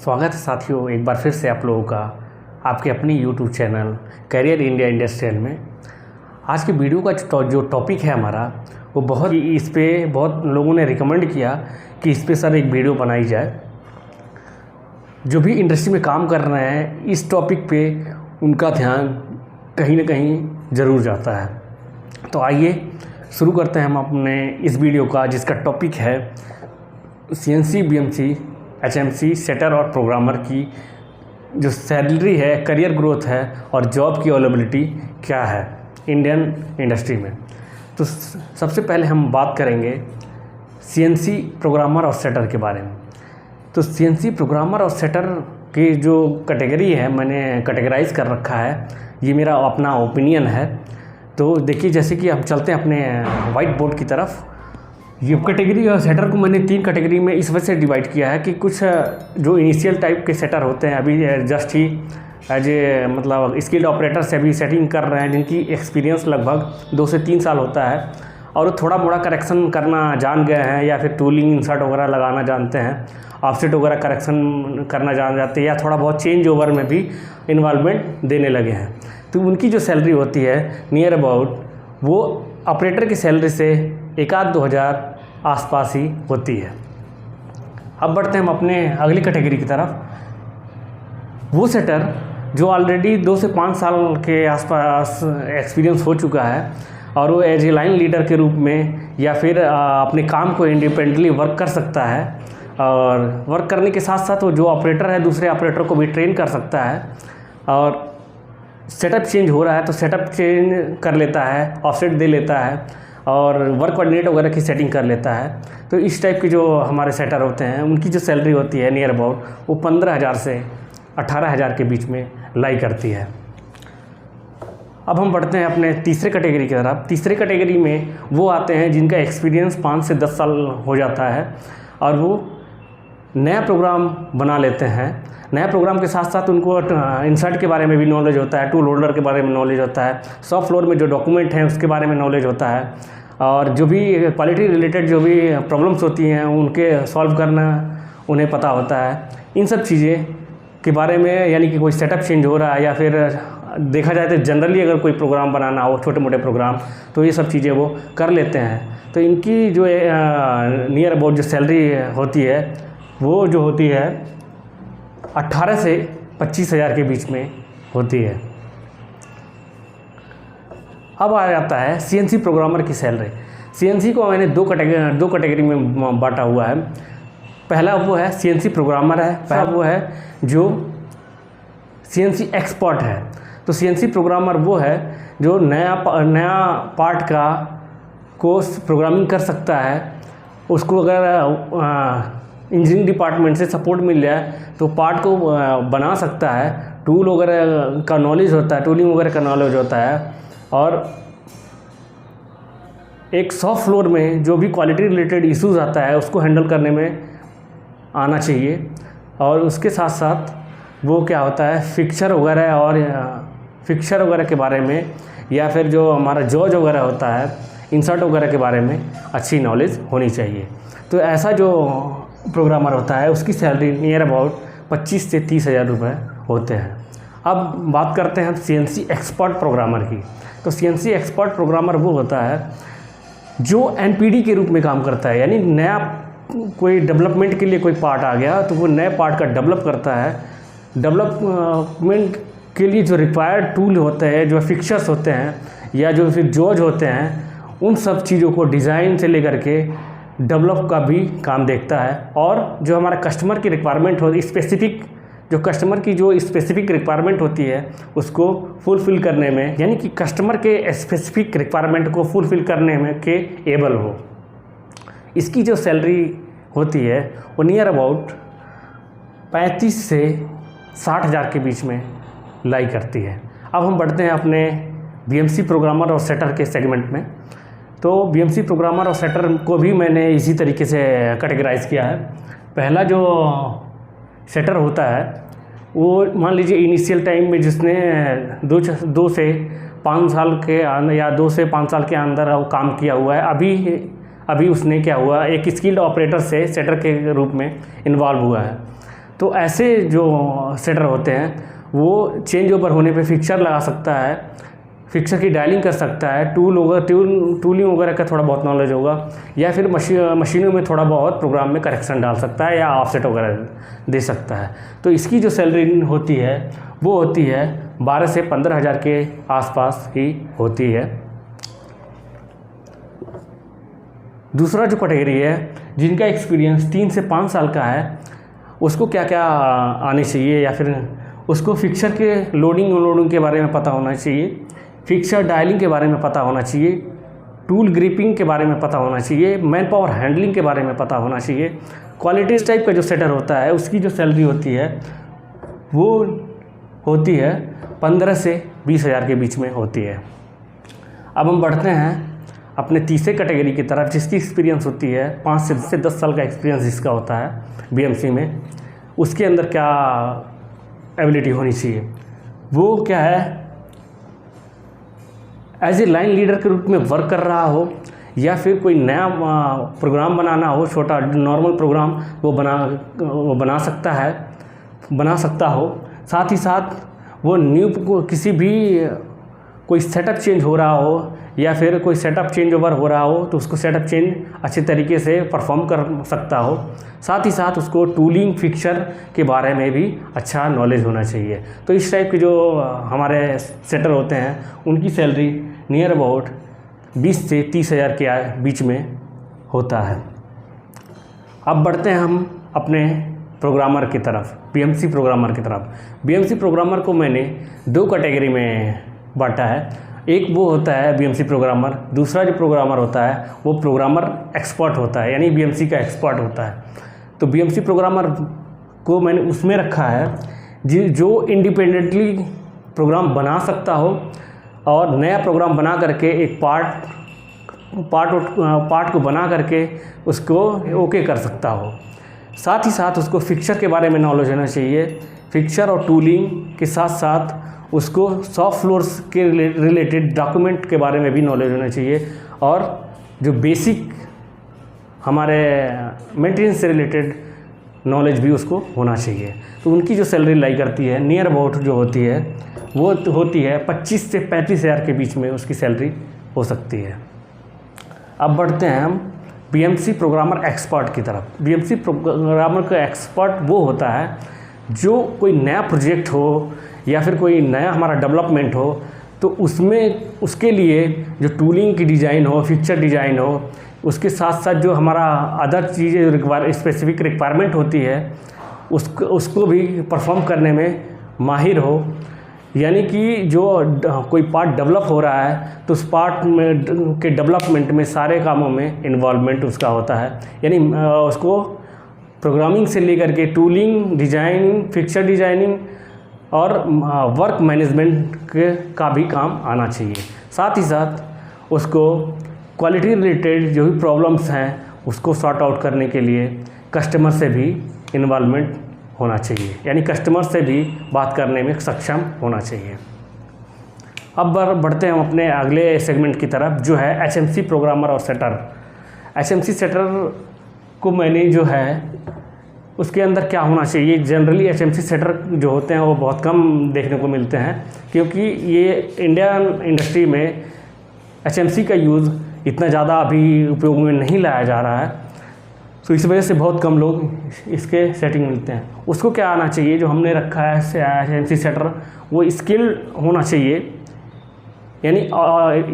स्वागत है साथियों, एक बार फिर से आप लोगों का आपके अपनी YouTube channel career India industrial में। आज की वीडियो का जो टॉपिक है हमारा वो इस पे बहुत लोगों ने रिकमेंड किया कि इस पे सर एक वीडियो बनाई जाए। जो भी इंडस्ट्री में काम कर रहे हैं इस टॉपिक पे उनका ध्यान कहीं ना कहीं ज़रूर जाता है। तो आइए शुरू करते हैं हम अपने इस वीडियो का, जिसका टॉपिक है CNC BMC HMC सेटर और प्रोग्रामर की जो सैलरी है, करियर ग्रोथ है और जॉब की अवेलेबिलिटी क्या है इंडियन इंडस्ट्री में। तो सबसे पहले हम बात करेंगे CNC प्रोग्रामर और सेटर के बारे में। तो CNC प्रोग्रामर और सेटर की जो कैटेगरी है मैंने कैटेगराइज कर रखा है, ये मेरा अपना ओपिनियन है। तो देखिए, जैसे कि हम चलते हैं अपने वाइट बोर्ड की तरफ। ये कैटेगरी और सेटर को मैंने 3 कैटेगरी में इस वजह से डिवाइड किया है कि कुछ जो इनिशियल टाइप के सेटर होते हैं, अभी जस्ट ही एज ए मतलब स्किल्ड ऑपरेटर से अभी सेटिंग कर रहे हैं, जिनकी एक्सपीरियंस लगभग 2 से 3 साल होता है और थोड़ा मोड़ा करेक्शन करना जान गए हैं, या फिर टूलिंग इंसर्ट वगैरह लगाना जानते हैं, ऑफसेट वगैरह करेक्शन करना जान जाते हैं, या थोड़ा बहुत चेंज ओवर में भी इन्वॉल्वमेंट देने लगे हैं। तो उनकी जो सैलरी होती है नियर अबाउट वो ऑपरेटर की सैलरी से 1-2 हज़ार आसपास ही होती है। अब बढ़ते हैं हम अपने अगली कैटेगरी की तरफ। वो सेटर जो ऑलरेडी 2 से 5 साल के आसपास एक्सपीरियंस हो चुका है और वो एज ए लाइन लीडर के रूप में या फिर अपने काम को इंडिपेंडेंटली वर्क कर सकता है, और वर्क करने के साथ साथ वो जो ऑपरेटर है दूसरे ऑपरेटर को भी ट्रेन कर सकता है, और सेटअप चेंज हो रहा है तो सेटअप चेंज कर लेता है, ऑफसेट दे लेता है और वर्क कोऑर्डिनेट वगैरह की सेटिंग कर लेता है। तो इस टाइप के जो हमारे सेटर होते हैं उनकी जो सैलरी होती है नियर अबाउट वो 15,000 से 18,000 के बीच में लाई करती है। अब हम बढ़ते हैं अपने तीसरे कैटेगरी की तरफ। तीसरे कैटेगरी में वो आते हैं जिनका एक्सपीरियंस 5 से 10 साल हो जाता है और वो नया प्रोग्राम बना लेते हैं। नया प्रोग्राम के साथ साथ उनको इंसर्ट के बारे में भी नॉलेज होता है, टूल होल्डर के बारे में नॉलेज होता है, शॉप फ्लोर में जो डॉक्यूमेंट हैं उसके बारे में नॉलेज होता है, और जो भी क्वालिटी रिलेटेड जो भी प्रॉब्लम्स होती हैं उनके सॉल्व करना उन्हें पता होता है। इन सब चीज़ें के बारे में, यानी कि कोई सेटअप चेंज हो रहा है या फिर देखा जाए तो जनरली अगर कोई प्रोग्राम बनाना हो, छोटे मोटे प्रोग्राम, तो ये सब चीज़ें वो कर लेते हैं। तो इनकी जो नियर अबाउट जो सैलरी होती है वो जो होती है 18 से 25,000 के बीच में होती है। अब आ जाता है CNC प्रोग्रामर की सैलरी। CNC को मैंने दो कैटेगरी में बांटा हुआ है। पहला वो है CNC प्रोग्रामर है, पहला वो है जो CNC एक्सपर्ट है। तो CNC प्रोग्रामर वो है जो नया पार्ट का कोर्स प्रोग्रामिंग कर सकता है। उसको अगर इंजीनियरिंग डिपार्टमेंट से सपोर्ट मिल जाए तो पार्ट को बना सकता है, टूल वगैरह का नॉलेज होता है, टूलिंग वगैरह का नॉलेज होता है, और एक शॉप फ्लोर में जो भी क्वालिटी रिलेटेड इश्यूज आता है उसको हैंडल करने में आना चाहिए। और उसके साथ साथ वो क्या होता है फिक्सर वगैरह के बारे में, या फिर जो हमारा जॉज वगैरह होता है, इंसर्ट वगैरह के बारे में अच्छी नॉलेज होनी चाहिए। तो ऐसा जो प्रोग्रामर होता है उसकी सैलरी नियर अबाउट 25 से 30,000 रुपये होते हैं। अब बात करते हैं हम CNC एक्सपर्ट प्रोग्रामर की। तो CNC एक्सपर्ट प्रोग्रामर वो होता है जो NPD के रूप में काम करता है, यानी नया कोई डेवलपमेंट के लिए कोई पार्ट आ गया तो वो नए पार्ट का डेवलप करता है। डेवलपमेंट के लिए जो रिक्वायर्ड टूल होते हैं, जो फिक्चर्स होते हैं या जो फिर जॉज होते हैं, उन सब चीज़ों को डिज़ाइन से लेकर के डेवलप का भी काम देखता है। और जो हमारा कस्टमर की रिक्वायरमेंट होती है, कस्टमर की जो स्पेसिफिक रिक्वायरमेंट होती है उसको फुलफ़िल करने में, यानी कि कस्टमर के स्पेसिफिक रिक्वायरमेंट को फुलफ़िल करने में के एबल हो, इसकी जो सैलरी होती है वो नियर अबाउट 35 से 60,000 के बीच में लाई करती है। अब हम बढ़ते हैं अपने BMC प्रोग्रामर और सेटर के सेगमेंट में। तो BMC प्रोग्रामर और सेटर को भी मैंने इसी तरीके से कैटेगराइज किया है। पहला जो सेटर होता है वो मान लीजिए इनिशियल टाइम में जिसने 2 से 5 साल के या 2 से 5 साल के अंदर वो काम किया हुआ है, अभी उसने क्या हुआ एक स्किल्ड ऑपरेटर से सेटर के रूप में इन्वॉल्व हुआ है। तो ऐसे जो सेटर होते हैं वो चेंज ओवर होने पे फिक्सर लगा सकता है, फिक्सर की डायलिंग कर सकता है, टूलिंग वगैरह का थोड़ा बहुत नॉलेज होगा, या फिर मशीनों में थोड़ा बहुत प्रोग्राम में करेक्शन डाल सकता है या ऑफसेट वगैरह दे सकता है। तो इसकी जो सैलरी होती है वो होती है 12 से 15 हज़ार के आसपास ही होती है। दूसरा जो कैटेगरी है जिनका एक्सपीरियंस 3 से 5 साल का है, उसको क्या क्या आने चाहिए, या फिर उसको फिक्सर के लोडिंग अनलोडिंग के बारे में पता होना चाहिए, फिक्सर डायलिंग के बारे में पता होना चाहिए, टूल ग्रिपिंग के बारे में पता होना चाहिए, मैन पावर हैंडलिंग के बारे में पता होना चाहिए। क्वालिटी टाइप का जो सेटर होता है उसकी जो सैलरी होती है वो होती है 15 से 20 हज़ार के बीच में होती है। अब हम बढ़ते हैं अपने तीसरे कैटेगरी की तरफ, जिसकी एक्सपीरियंस होती है 5 से 10 साल का एक्सपीरियंस जिसका होता है बीएमसी में। उसके अंदर क्या एबिलिटी होनी चाहिए, वो क्या है, एज ए लाइन लीडर के रूप में वर्क कर रहा हो, या फिर कोई नया प्रोग्राम बनाना हो, छोटा नॉर्मल प्रोग्राम वो बना सकता हो। साथ ही साथ वो न्यू किसी भी कोई सेटअप चेंज हो रहा हो या फिर कोई सेटअप चेंज ओवर हो रहा हो तो उसको सेटअप चेंज अच्छे तरीके से परफॉर्म कर सकता हो। साथ ही साथ उसको टूलिंग फिक्सर के बारे में भी अच्छा नॉलेज होना चाहिए। तो इस टाइप के जो हमारे सेटर होते हैं उनकी सैलरी नियर अबाउट 20 से 30 हज़ार के बीच में होता है। अब बढ़ते हैं हम अपने प्रोग्रामर की तरफ, बीएमसी प्रोग्रामर की तरफ। बीएमसी प्रोग्रामर को मैंने 2 कैटेगरी में बांटा है। एक वो होता है बीएमसी प्रोग्रामर, दूसरा जो प्रोग्रामर होता है वो प्रोग्रामर एक्सपर्ट होता है, यानी बीएमसी का एक्सपर्ट होता है। तो बीएमसी प्रोग्रामर को मैंने उसमें रखा है जो इंडिपेंडेंटली प्रोग्राम बना सकता हो और नया प्रोग्राम बना करके एक पार्ट को बना करके उसको ओके कर सकता हो। साथ ही साथ उसको फिक्सर के बारे में नॉलेज होना चाहिए, फिक्सर और टूलिंग के साथ साथ उसको सॉफ्ट फ्लोर्स के रिलेटेड डॉक्यूमेंट के बारे में भी नॉलेज होना चाहिए, और जो बेसिक हमारे मेंटेनेंस से रिलेटेड नॉलेज भी उसको होना चाहिए। तो उनकी जो सैलरी लाई करती है नियर अबाउट जो होती है वो होती है 25 से 35 हज़ार के बीच में उसकी सैलरी हो सकती है। अब बढ़ते हैं हम बीएमसी प्रोग्रामर एक्सपर्ट की तरफ। बीएमसी प्रोग्रामर का एक्सपर्ट वो होता है जो कोई नया प्रोजेक्ट हो या फिर कोई नया हमारा डेवलपमेंट हो तो उसमें उसके लिए जो टूलिंग की डिज़ाइन हो, फिक्सर डिज़ाइन हो, उसके साथ साथ जो हमारा अदर चीज़ें स्पेसिफिक रिक्वायरमेंट होती है उसको भी परफॉर्म करने में माहिर हो। यानी कि जो कोई पार्ट डेवलप हो रहा है तो उस पार्ट में के डेवलपमेंट में सारे कामों में इन्वॉल्वमेंट उसका होता है। यानी उसको प्रोग्रामिंग से लेकर के टूलिंग, डिज़ाइनिंग, फिक्सर डिज़ाइनिंग और वर्क मैनेजमेंट का भी काम आना चाहिए। साथ ही साथ उसको क्वालिटी रिलेटेड जो भी प्रॉब्लम्स हैं उसको सॉर्ट आउट करने के लिए कस्टमर से भी इन्वॉल्वमेंट होना चाहिए, यानी कस्टमर से भी बात करने में सक्षम होना चाहिए। अब बढ़ते हैं हम अपने अगले सेगमेंट की तरफ जो है एचएमसी प्रोग्रामर और सेटर। एचएमसी सेटर को मैंने जो है उसके अंदर क्या होना चाहिए, जनरली एचएमसी सेटर जो होते हैं वो बहुत कम देखने को मिलते हैं, क्योंकि ये इंडियन इंडस्ट्री में एचएमसी का यूज़ इतना ज़्यादा अभी उपयोग में नहीं लाया जा रहा है, तो इस वजह से बहुत कम लोग इसके सेटिंग मिलते हैं। उसको क्या आना चाहिए, जो हमने रखा है एचएमसी सेटर वो स्किल्ड होना चाहिए, यानी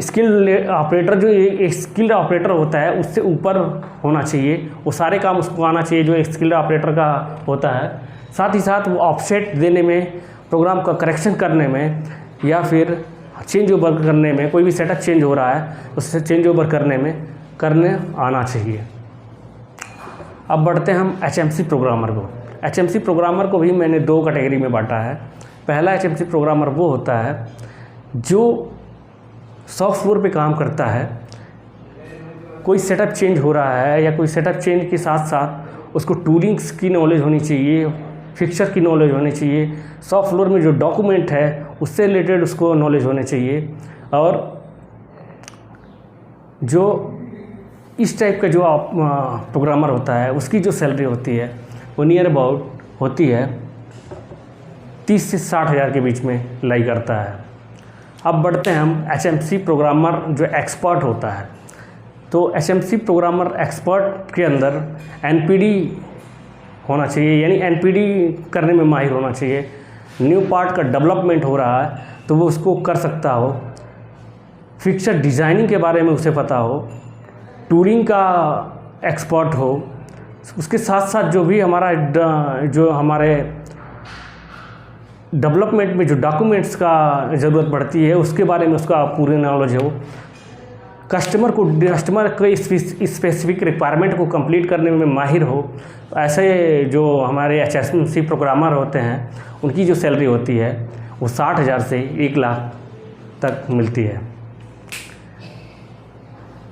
स्किल्ड ऑपरेटर जो एक स्किल्ड ऑपरेटर होता है उससे ऊपर होना चाहिए। वो सारे काम उसको आना चाहिए जो एक स्किल्ड ऑपरेटर का होता है। साथ ही साथ वो ऑफसेट देने में, प्रोग्राम का करेक्शन करने में या फिर चेंज ओवर करने में, कोई भी सेटअप चेंज हो रहा है उससे चेंज ओवर करने आना चाहिए। अब बढ़ते हैं हम एचएमसी प्रोग्रामर को। एचएमसी प्रोग्रामर को भी मैंने 2 कैटेगरी में बांटा है। पहला एचएमसी प्रोग्रामर वो होता है जो सॉफ्टवेयर पे काम करता है, कोई सेटअप चेंज हो रहा है या कोई सेटअप चेंज के साथ साथ उसको टूलिंग्स की नॉलेज होनी चाहिए, फिक्सर की नॉलेज होनी चाहिए, सॉफ्टवेयर में जो डॉक्यूमेंट है उससे रिलेटेड उसको नॉलेज होनी चाहिए। और जो इस टाइप का जो प्रोग्रामर होता है उसकी जो सैलरी होती है वो नियर अबाउट होती है 30 से 60 हज़ार के बीच में लाई करता है। अब बढ़ते हैं हम HMC प्रोग्रामर जो एक्सपर्ट होता है। तो HMC प्रोग्रामर एक्सपर्ट के अंदर NPD होना चाहिए, यानी NPD करने में माहिर होना चाहिए। न्यू पार्ट का डेवलपमेंट हो रहा है तो वो उसको कर सकता हो, फिक्चर डिज़ाइनिंग के बारे में उसे पता हो, टूलिंग का एक्सपर्ट हो, उसके साथ साथ जो भी हमारे डेवलपमेंट में जो डॉक्यूमेंट्स का ज़रूरत पड़ती है उसके बारे में उसका पूरी नॉलेज हो, कस्टमर के स्पेसिफिक रिक्वायरमेंट को कंप्लीट करने में माहिर हो। ऐसे जो हमारे HMC प्रोग्रामर होते हैं उनकी जो सैलरी होती है वो 60,000 से 1 लाख तक मिलती है।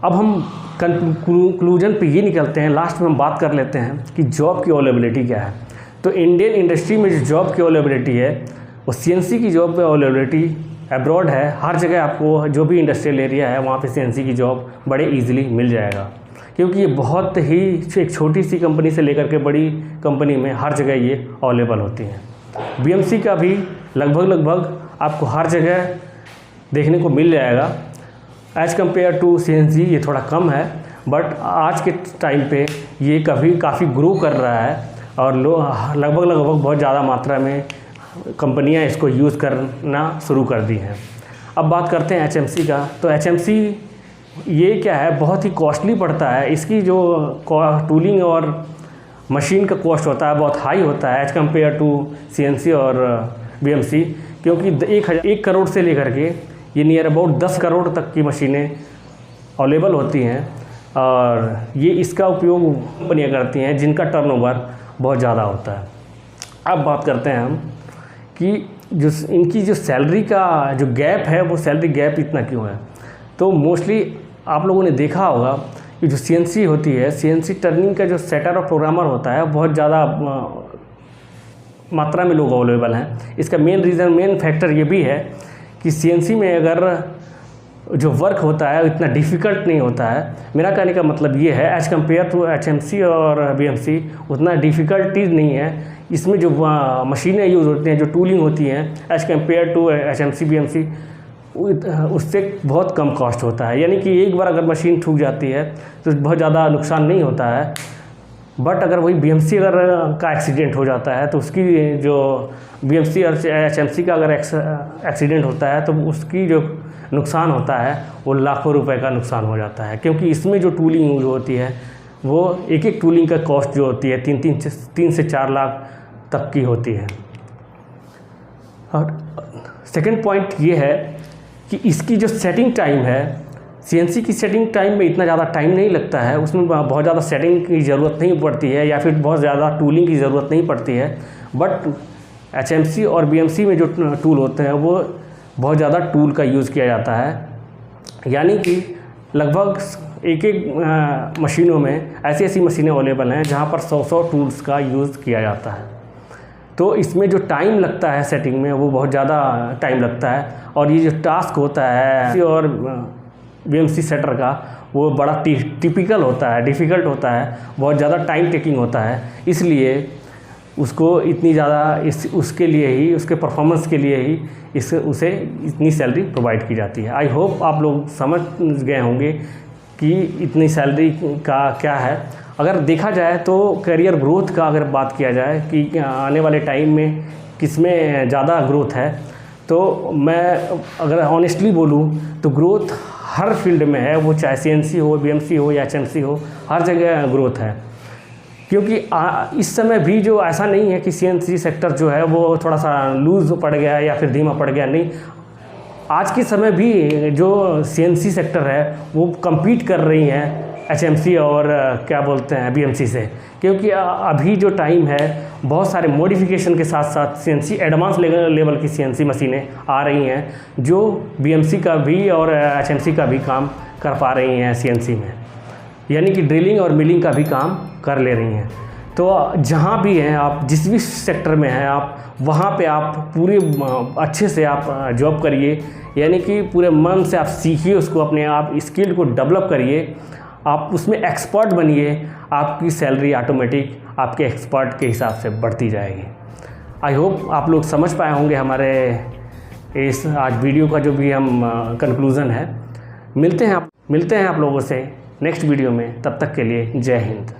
अब हम कंक्लूजन पे ये निकलते हैं, लास्ट में हम बात कर लेते हैं कि जॉब की अवेलेबिलिटी क्या है। तो इंडियन इंडस्ट्री में जो जॉब की अवेलेबिलिटी है वो CNC की जॉब की अवेलेबिलिटी अब्रॉड है। हर जगह आपको जो भी इंडस्ट्रियल एरिया है वहाँ पे CNC की जॉब बड़े इजीली मिल जाएगा, क्योंकि ये बहुत ही एक छोटी सी कंपनी से लेकर के बड़ी कंपनी में हर जगह ये अवेलेबल होती हैं। BMC का भी लगभग आपको हर जगह देखने को मिल जाएगा। एज़ कम्पेयर टू CNC ये थोड़ा कम है, बट आज के टाइम पे ये काफ़ी ग्रो कर रहा है और लगभग बहुत ज़्यादा मात्रा में कंपनियां इसको यूज़ करना शुरू कर दी हैं। अब बात करते हैं HMC का। तो HMC ये क्या है, बहुत ही कॉस्टली पड़ता है। इसकी जो टूलिंग और मशीन का कॉस्ट होता है बहुत हाई होता है एज़ कम्पेयर टू CNC और BMC, क्योंकि 1 करोड़ से लेकर के ये नियर अबाउट 10 करोड़ तक की मशीनें अवेलेबल होती हैं और ये इसका उपयोग कंपनियाँ करती हैं जिनका टर्नओवर बहुत ज़्यादा होता है। अब बात करते हैं हम कि जो इनकी जो सैलरी का जो गैप है वो सैलरी गैप इतना क्यों है। तो मोस्टली आप लोगों ने देखा होगा कि जो CNC होती है, CNC टर्निंग का जो सेटर और प्रोग्रामर होता है बहुत ज़्यादा मात्रा में लोग अवेलेबल हैं। इसका मेन फैक्टर ये भी है कि CNC में अगर जो वर्क होता है इतना डिफ़िकल्ट नहीं होता है। मेरा कहने का मतलब ये है एज़ कम्पेयर टू HMC और BMC उतना डिफ़िकल्टीज नहीं है। इसमें जो मशीनें यूज़ होती हैं, जो टूलिंग होती हैं as compared to HMC BMC उससे बहुत कम कॉस्ट होता है। यानी कि एक बार अगर मशीन ठुक जाती है तो बहुत ज़्यादा नुकसान नहीं होता है। बट अगर वही BMC का एक्सीडेंट हो जाता है तो उसकी जो BMC और HMC का अगर एक्सीडेंट होता है तो उसकी जो नुकसान होता है वो लाखों रुपए का नुकसान हो जाता है, क्योंकि इसमें जो टूलिंग यूज होती है वो एक टूलिंग का कॉस्ट जो होती है 3 से 4 लाख तक की होती है। और सेकंड पॉइंट ये है कि इसकी जो सेटिंग टाइम है, CNC की सेटिंग टाइम में इतना ज़्यादा टाइम नहीं लगता है, उसमें बहुत ज़्यादा सेटिंग की ज़रूरत नहीं पड़ती है या फिर बहुत ज़्यादा टूलिंग की ज़रूरत नहीं पड़ती है। बट HMC और BMC में जो टूल होते हैं वो बहुत ज़्यादा टूल का यूज़ किया जाता है। यानी कि लगभग एक मशीनों में ऐसी मशीनें अवेलेबल हैं जहाँ पर 100 टूल्स का यूज़ किया जाता है। तो इसमें जो टाइम लगता है सेटिंग में वो बहुत ज़्यादा टाइम लगता है और ये जो टास्क होता है और BMC सेटर का वो बड़ा टिपिकल होता है, डिफ़िकल्ट होता है, बहुत ज़्यादा टाइम टेकिंग होता है। इसलिए उसको इतनी ज़्यादा उसके लिए ही, उसके परफॉर्मेंस के लिए ही उसे इतनी सैलरी प्रोवाइड की जाती है। आई होप आप लोग समझ गए होंगे कि इतनी सैलरी का क्या है। अगर देखा जाए तो करियर ग्रोथ का अगर बात किया जाए कि आने वाले टाइम में किसमें ज़्यादा ग्रोथ है, तो मैं अगर ऑनेस्टली बोलूँ तो ग्रोथ हर फील्ड में है, वो चाहे CNC हो, BMC हो या HMC हो, हर जगह ग्रोथ है। क्योंकि इस समय भी जो ऐसा नहीं है कि CNC सेक्टर जो है वो थोड़ा सा लूज़ पड़ गया है या फिर धीमा पड़ गया, नहीं। आज के समय भी जो CNC सेक्टर है वो कम्पीट कर रही हैं HMC और क्या बोलते हैं BMC से, क्योंकि अभी जो टाइम है बहुत सारे मॉडिफिकेशन के साथ साथ CNC एडवांस लेवल की CNC मशीनें आ रही हैं जो BMC का भी और HMC का भी काम कर पा रही हैं CNC में, यानी कि ड्रिलिंग और मिलिंग का भी काम कर ले रही हैं। तो जहाँ भी हैं आप, जिस भी सेक्टर में हैं आप, वहाँ पे आप पूरे अच्छे से आप जॉब करिए, यानी कि पूरे मन से आप सीखिए उसको, अपने आप स्किल को डेवलप करिए। आप उसमें एक्सपर्ट बनिए, आपकी सैलरी ऑटोमेटिक आपके एक्सपर्ट के हिसाब से बढ़ती जाएगी। आई होप आप लोग समझ पाए होंगे हमारे इस आज वीडियो का जो भी हम कंक्लूज़न है। मिलते हैं आप लोगों से नेक्स्ट वीडियो में, तब तक के लिए जय हिंद।